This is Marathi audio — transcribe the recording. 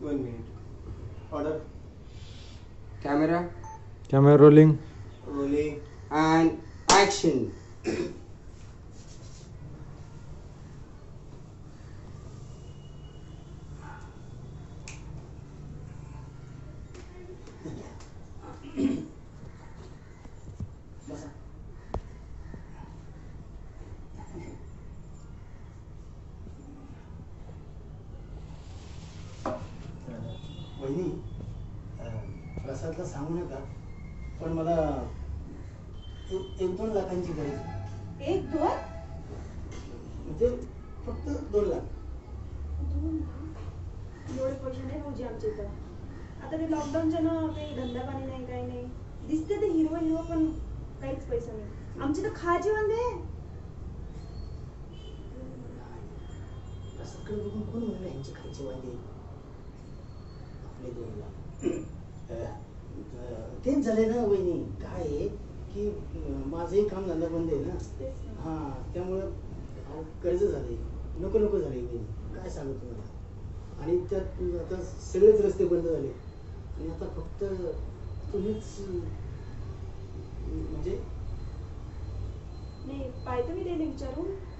1 minute. Order. Camera. Camera rolling. Rolling. And action. वहिनी, प्रसादला सांगू नका, पण मला 1-2 लाखांची गरज आहे. 1-2 म्हणजे फक्त 2 लाख. एवढे पैसे नाही भाऊजी आमच्या इथं. आता ते लॉकडाऊनच्या ना काही धंदा पाणी नाही, काही नाही. दिसते ते हिरवं पण काहीच पैसा नाही. आमची तर खाजी वांदे. प्रसादकडे बघून कोण म्हणलं यांची खायची वांदे? आपले 2 लाख. तेच झाले ना वहिनी. काय आहे की माझंही काम धंदा बंद आहे ना. हा, त्यामुळं कर्ज झाले, नको झाले वहिनी. काय सांगू तुम्हाला. आणि त्यात आता सगळेच रस्ते बंद झाले आणि आता फक्त तुम्हीच म्हणजे नाही पाहिजे मी त्याला विचारून.